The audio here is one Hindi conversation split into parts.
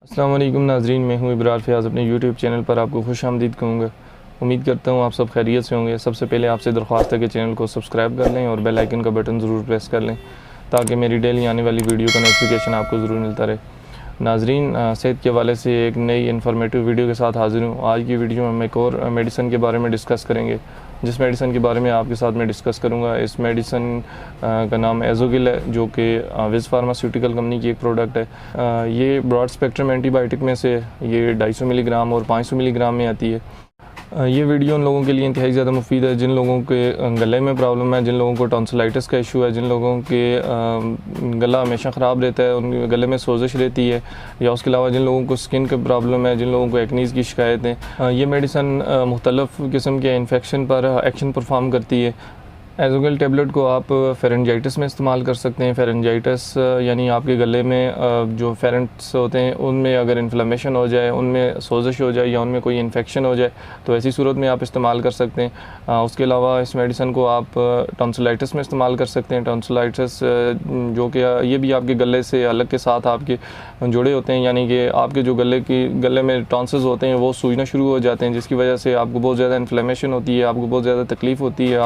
अस्सलाम वालेकुम नाज़रीन, मैं हूँ इब्रार फ़याज़। अपने यूट्यूब चैनल पर आपको खुशामदीद कहूँगा। उम्मीद करता हूँ आप सब खैरियत से होंगे। सबसे पहले आपसे दरख्वास्त है कि चैनल को सब्सक्राइब कर लें और बेल आइकन का बटन ज़रूर प्रेस कर लें ताकि मेरी डेली आने वाली वीडियो का नोटिफिकेशन आपको ज़रूर मिलता रहे। नाज़रीन, सेहत के हवाले से एक नई इन्फॉर्मेटिव वीडियो के साथ हाज़िर हूँ। आज की वीडियो में हम एक और मेडिसिन के बारे में डिस्कस करेंगे, जिस मेडिसिन के बारे में आपके साथ मैं डिस्कस करूँगा। इस मेडिसिन का नाम एज़ोगिल है, जो कि विज़ फार्मास्यूटिकल कंपनी की एक प्रोडक्ट है। ये ब्रॉड स्पेक्ट्रम एंटीबायोटिक में से ये 250 मिलीग्राम और 500 मिलीग्राम में आती है। ये वीडियो उन लोगों के लिए इंतहाई ज़्यादा मुफीद है जिन लोगों के गले में प्रॉब्लम है, जिन लोगों को टॉन्सिलाइटिस का इशू है, जिन लोगों के गला हमेशा ख़राब रहता है, उनके गले में सोजिश रहती है, या उसके अलावा जिन लोगों को स्किन का प्रॉब्लम है, जिन लोगों को एक्नीज़ की शिकायत है। ये मेडिसन मुख्तलिफ़ किस्म के इन्फेक्शन पर एक्शन परफॉर्म करती है। एज़ोगिल टेबलेट को आप फेरेंजाइटिस में इस्तेमाल कर सकते हैं। फेरेंजाइटिस यानी आपके गले में जो फेरेंट्स होते हैं उनमें अगर इन्फ्लेमेशन हो जाए, उनमें सोजिश हो जाए या उनमें कोई इन्फेक्शन हो जाए तो ऐसी सूरत में आप इस्तेमाल कर सकते हैं। उसके अलावा इस मेडिसिन को आप टॉन्सिलाइटिस में इस्तेमाल कर सकते हैं। टॉन्सिलाइटिस जो कि ये भी आपके गले से अलग के साथ आपके जुड़े होते हैं, यानी कि आपके जो गले में टॉन्सिल्स होते हैं वो सूजना शुरू हो जाते हैं, जिसकी वजह से आपको बहुत ज़्यादा इन्फ्लेमेशन होती है, आपको बहुत ज़्यादा तकलीफ़ होती है,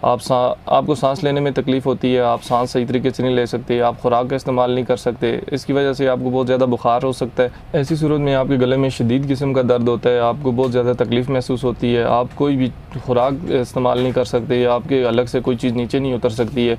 आपको सांस लेने में तकलीफ़ होती है, आप सांस सही तरीके से नहीं ले सकते, आप खुराक का इस्तेमाल नहीं कर सकते, इसकी वजह से आपको बहुत ज़्यादा बुखार हो सकता है। ऐसी सूरत में आपके गले में शदीद किस्म का दर्द होता है, आपको बहुत ज़्यादा तकलीफ़ महसूस होती है, आप कोई भी खुराक इस्तेमाल नहीं कर सकते, आपके अलग से कोई चीज़ नीचे नहीं उतर सकती है।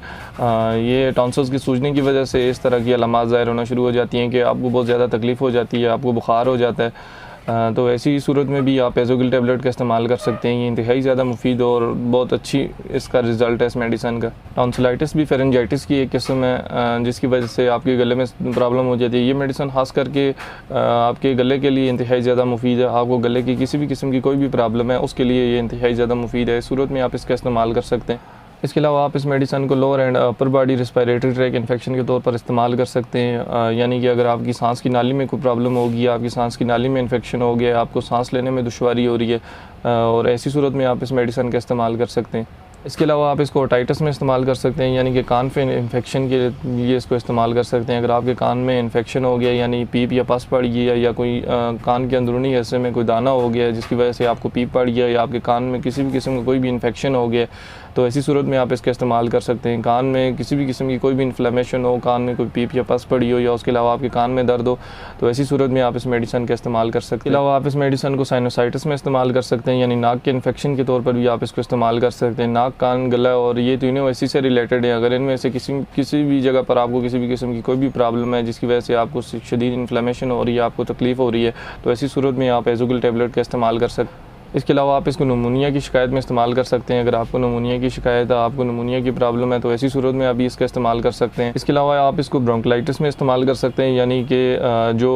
ये टॉन्सिल्स की सूजने की वजह से इस तरह की अलामात ज़ाहिर होना शुरू हो जाती हैं कि आपको बहुत ज़्यादा तकलीफ़ हो जाती है, आपको बुखार हो जाता है। तो ऐसी सूरत में भी आप एज़ोगिल टेबलेट का इस्तेमाल कर सकते हैं। ये इंतहाई ज़्यादा मुफीद और बहुत अच्छी इसका रिज़ल्ट है इस मेडिसिन का। टॉन्सिलाइटिस भी फेरेंजाइटिस की एक किस्म है जिसकी वजह से आपके गले में प्रॉब्लम हो जाती है। ये मेडिसिन ख़ास करके आपके गले के लिए इंतहाई ज़्यादा मुफीद है। आपको गले की किसी भी किस्म की कोई भी प्रॉब्लम है उसके लिए ये इंतहाई ज़्यादा मुफीद है। इस सूरत में आप इसका इस्तेमाल कर सकते हैं। इसके अलावा आप इस मेडिसिन को lower and upper body respiratory tract infection के तौर पर इस्तेमाल कर सकते हैं। यानी कि अगर आपकी सांस की नाली में कोई प्रॉब्लम होगी, आपकी सांस की नाली में इन्फेक्शन हो गया, आपको सांस लेने में दुश्वारी हो रही है, और ऐसी सूरत में आप इस मेडिसिन का इस्तेमाल कर सकते हैं। इसके अलावा आप इसको ओटाइटिस में इस्तेमाल कर सकते हैं, यानी कि कान पे इन्फेक्शन के लिए इसको इस्तेमाल कर सकते हैं। अगर आपके कान में इन्फेक्शन हो गया, यानी पीप या पस पड़ गई या कोई कान के अंदरूनी हिस्से में कोई दाना हो गया जिसकी वजह से आपको पीप पड़ गया, या आपके कान में किसी भी किस्म का कोई भी इन्फेक्शन हो गया, तो ऐसी सूरत में आप इसका इस्तेमाल कर सकते हैं। कान में किसी भी किस्म की कोई भी इन्फ्लेमेशन हो, कान में कोई पीप या पस पड़ी हो, या उसके अलावा आपके कान में दर्द हो, तो ऐसी सूरत में आप इस मेडिसिन का इस्तेमाल कर सकते हैं। इसके अलावा आप इस मेडिसिन को साइनोसाइटिस में इस्तेमाल कर सकते हैं, यानी नाक के इन्फेक्शन के तौर पर भी आप इसको इस्तेमाल कर सकते हैं। नाक, कान, गला और ये तीनों इसी से रिलेटेड है। अगर इनमें से किसी भी जगह पर आपको किसी भी किस्म की कोई भी प्रॉब्लम है जिसकी वजह से आपको शदीद इन्फ्लेमेशन हो रही है, आपको तकलीफ़ हो रही है, तो ऐसी सूरत में आप एज़ोगिल टेबलेट का इस्तेमाल कर सकते हैं। इसके अलावा आप इसको नमूनिया की शिकायत में इस्तेमाल कर सकते हैं। अगर आपको नमूनिया की शिकायत है, आपको नमूनिया की प्रॉब्लम है, तो ऐसी सूरत में अभी इसका इस्तेमाल कर सकते हैं। इसके अलावा आप इसको ब्रोंकाइटिस में इस्तेमाल कर सकते हैं, यानी कि जो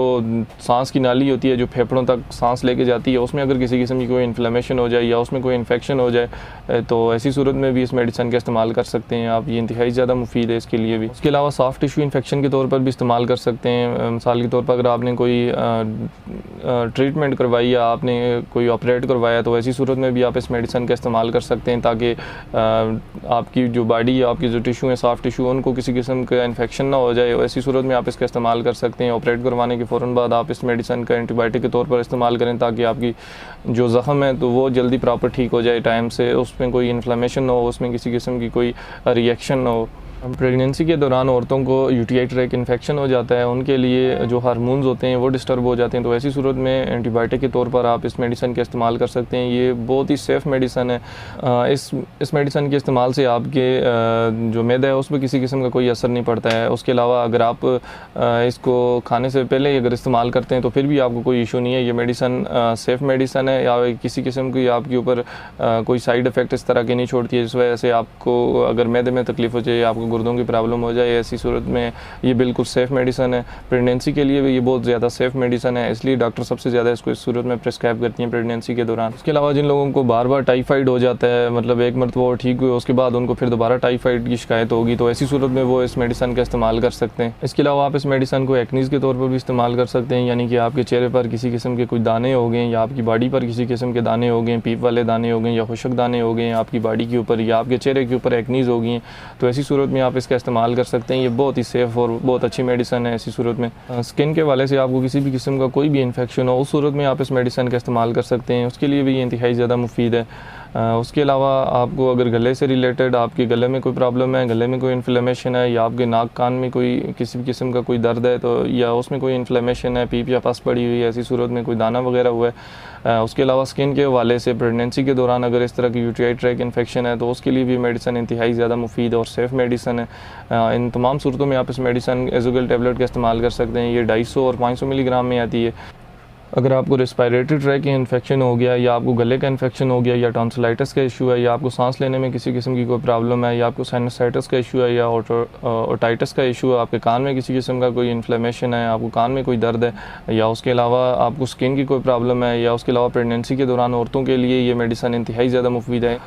सांस की नाली होती है जो फेफड़ों तक सांस लेके जाती है, उसमें अगर किसी किस्म की कोई इन्फ्लेमेशन हो जाए या उसमें कोई इन्फेक्शन हो जाए तो ऐसी सूरत में भी इस मेडिसिन का इस्तेमाल कर सकते हैं आप। ये इंतहाई ज़्यादा मुफीद है इसके लिए भी। इसके अलावा सॉफ्ट टिश्यू इन्फेक्शन के तौर पर भी इस्तेमाल कर सकते हैं। मिसाल के तौर पर अगर आपने कोई ट्रीटमेंट करवाई या आपने कोई ऑपरेट करवाया, तो ऐसी सूरत में भी आप इस मेडिसिन का इस्तेमाल कर सकते हैं ताकि आपकी जो बॉडी है, आपकी जो टिश्यू है, सॉफ्ट टिश्यू, उनको किसी किस्म का इन्फेक्शन ना हो जाए। ऐसी सूरत में आप इसका इस्तेमाल कर सकते हैं। ऑपरेट करवाने के फ़ौरन बाद आप इस मेडिसिन का एंटीबायोटिक के तौर पर इस्तेमाल करें ताकि आपकी जो ज़ख़म है तो वो जल्दी प्रॉपर ठीक हो जाए टाइम से, उसमें कोई इन्फ्लेमेशन ना हो, उसमें किसी किस्म की कोई रिएक्शन ना हो। प्रेगनेंसी के दौरान औरतों को यूटीआई ट्रैक इन्फेक्शन हो जाता है, उनके लिए जो हार्मोन्स होते हैं वो डिस्टर्ब हो जाते हैं, तो ऐसी सूरत में एंटीबायोटिक के तौर पर आप इस मेडिसिन का इस्तेमाल कर सकते हैं। ये बहुत ही सेफ़ मेडिसिन है। इस मेडिसिन के इस्तेमाल से आपके जो मैदा है उस पर किसी किस्म का कोई असर नहीं पड़ता है। उसके अलावा अगर आप इसको खाने से पहले अगर इस्तेमाल करते हैं तो फिर भी आपको कोई इशू नहीं है। ये मेडिसिन सेफ़ मेडिसिन है, या किसी किस्म की आपके ऊपर कोई साइड इफ़ेक्ट इस तरह के नहीं छोड़ती है जिस वजह से आपको अगर मैदे में तकलीफ़ हो जाए, आपको गुर्दों की प्रॉब्लम हो जाए। ऐसी सूरत में ये बिल्कुल सेफ़ मेडिसिन है। प्रेगनेंसी के लिए भी ये बहुत ज़्यादा सेफ़ मेडिसिन है, इसलिए डॉक्टर सबसे ज़्यादा इसको इस सूरत में प्रिस्क्राइब करती हैं प्रेगनेंसी के दौरान। इसके अलावा जिन लोगों को बार बार टाइफाइड हो जाता है, मतलब एक मरतबा वो ठीक हुए उसके बाद उनको फिर दोबारा टाइफाइड की शिकायत होगी, तो ऐसी सूरत में वो इस मेडिसिन का इस्तेमाल कर सकते हैं। इसके अलावा आप इस मेडिसिन को एक्नीज़ के तौर पर भी इस्तेमाल कर सकते हैं, यानी कि आपके चेहरे पर किसी किस्म के कोई दाने हो गए, या आपकी बॉडी पर किसी किस्म के दाने हो गए, पीप वाले दाने हो गए, या खुशक दाने हो गए आपकी बॉडी के ऊपर, या आपके चेहरे के ऊपर एक्नीज़ हो गई हैं, तो ऐसी सूरत में आप इसका इस्तेमाल कर सकते हैं। ये बहुत ही सेफ़ और बहुत अच्छी मेडिसन है। ऐसी सूरत में स्किन के हवाले से आपको किसी भी किस्म का कोई भी इन्फेक्शन हो, उस सूरत में आप इस मेडिसन का इस्तेमाल कर सकते हैं। उसके लिए भी ये इंतहाई ज़्यादा मुफीद है। उसके अलावा आपको अगर गले से रिलेटेड आपके गले में कोई प्रॉब्लम है, गले में कोई इन्फ्लेमेशन है, या आपके नाक कान में कोई किसी भी किस्म का कोई दर्द है, तो या उसमें कोई इन्फ्लेमेशन है, पीप या पस पड़ी हुई है, ऐसी सूरत में कोई दाना वगैरह हुआ है। उसके अलावा स्किन के हवाले से प्रेगनेंसी के दौरान अगर इस तरह की यूटीआई ट्रैक इन्फेक्शन है, तो उसके लिए भी मेडिसन इंतहाई ज़्यादा मुफीद और सेफ़ मेडिसन है। इन तमाम सूरतों में आप इस मेडिसन एज़ोगल टेबलेट का इस्तेमाल कर सकते हैं। ये 250 और 500 मिलीग्राम में आती है। अगर आपको रेस्पिरेटरी ट्रैक की इन्फेक्शन हो गया, या आपको गले का इन्फेक्शन हो गया, या टॉन्सिलाइटिस का इशू है, या आपको सांस लेने में किसी किस्म की कोई प्रॉब्लम है, या आपको साइनसाइटिस का इशू है, या ओटाइटिस का इशू है, आपके कान में किसी किस्म का कोई इन्फ्लेमेशन है, आपको कान में कोई दर्द है, या उसके अलावा आपको स्किन की कोई प्रॉब्लम है, या उसके अलावा प्रेगनेंसी के दौरान औरतों के लिए ये मेडिसन इंतहाई ज़्यादा मुफीद है।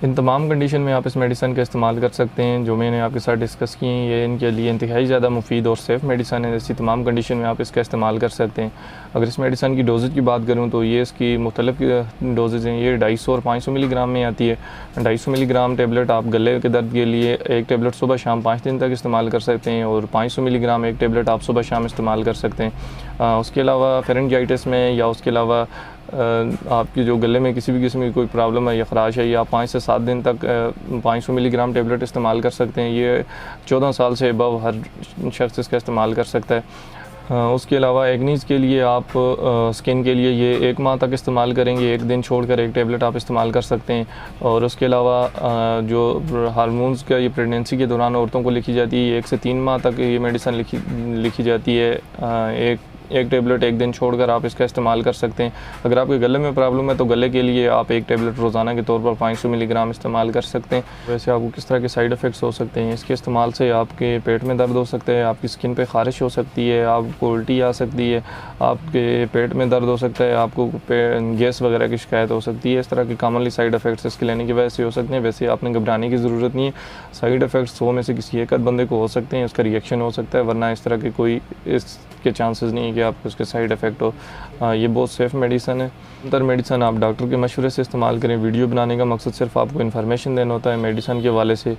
इन तमाम कंडीशन में आप इस मेडिसन का इस्तेमाल कर सकते हैं जो मैंने आपके साथ डिस्कस की हैं। ये इनके लिए इंतहाई ज़्यादा मुफीद और सेफ़ मेडिसन है। ऐसी तमाम कंडीशन में आप इसका इस्तेमाल कर सकते हैं। अगर इस मेडिसन की डोजेज की बात करूँ तो ये इसकी मुख्तलिफ डोजेज हैं। ये 250 और 500 मिलीग्राम में आती है। 250 मिलीग्राम टेबलेट आप गले के दर्द के लिए एक टेबलेट सुबह शाम 5 दिन तक इस्तेमाल कर सकते हैं, और 500 मिलीग्राम एक टेबलेट आप सुबह शाम इस्तेमाल कर सकते हैं। उसके अलावा फेरेंजाइटिस में, या उसके अलावा आपकी जो गले में किसी भी किस्म की कोई प्रॉब्लम है या ख़राश है, या 5 से 7 दिन तक 500 मिलीग्राम टेबलेट इस्तेमाल कर सकते हैं। ये 14 साल से अबव हर शख्स इसका इस्तेमाल कर सकता है। उसके अलावा एक्नीज़ के लिए आप स्किन के लिए ये 1 माह तक इस्तेमाल करेंगे। 1 दिन छोड़कर एक टेबलेट आप इस्तेमाल कर सकते हैं। और उसके अलावा जो हार्मोन्स का ये प्रेगनेंसी के दौरान औरतों को लिखी जाती है, 1 से 3 माह तक ये मेडिसन लिखी जाती है। एक टेबलेट 1 दिन छोड़कर आप इसका इस्तेमाल कर सकते हैं। अगर आपके गले में प्रॉब्लम है तो गले के लिए आप 1 टेबलेट रोज़ाना के तौर पर 500 मिलीग्राम इस्तेमाल कर सकते हैं। वैसे आपको किस तरह के साइड इफ़ेक्ट्स हो सकते हैं इसके इस्तेमाल से? आपके पेट में दर्द हो सकता है, आपकी स्किन पे ख़ारिश हो सकती है, आपको उल्टी आ सकती है, आपके पेट में दर्द हो सकता है, आपको गैस वगैरह की शिकायत हो सकती है। इस तरह के कॉमनली साइड इफ़ेक्ट्स इसके लेने की वजह से हो सकते हैं। वैसे आपने घबराने की ज़रूरत नहीं है। साइड इफ़ेक्ट्स 100 में से किसी एक बंदे को हो सकते हैं, उसका रिएक्शन हो सकता है, वरना इस तरह के कोई इसके चांसेस नहीं है कि आपको उसके साइड इफ़ेक्ट हो। ये बहुत सेफ़ मेडिसन है। अंतर मेडिसन आप डॉक्टर के मशवरे से इस्तेमाल करें। वीडियो बनाने का मकसद सिर्फ आपको इन्फॉर्मेशन देना होता है मेडिसन के हवाले से।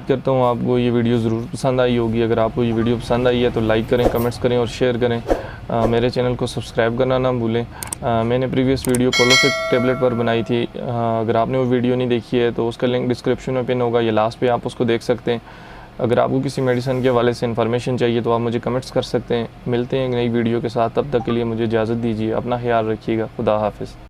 करता हूँ आपको ये वीडियो ज़रूर पसंद आई होगी। अगर आपको ये वीडियो पसंद आई है तो लाइक करें, कमेंट्स करें और शेयर करें। मेरे चैनल को सब्सक्राइब करना ना भूलें। मैंने प्रीवियस वीडियो कोलोफिक टेबलेट पर बनाई थी। अगर आपने वो वीडियो नहीं देखी है तो उसका लिंक डिस्क्रिप्शन में पिन होगा या लास्ट पे आप उसको देख सकते हैं। अगर आपको किसी मेडिसन के हवाले से इन्फॉर्मेशन चाहिए तो आप मुझे कमेंट्स कर सकते हैं। मिलते हैं एक नई वीडियो के साथ, तब तक के लिए मुझे इजाज़त दीजिए। अपना ख्याल रखिएगा। खुदा हाफिज़।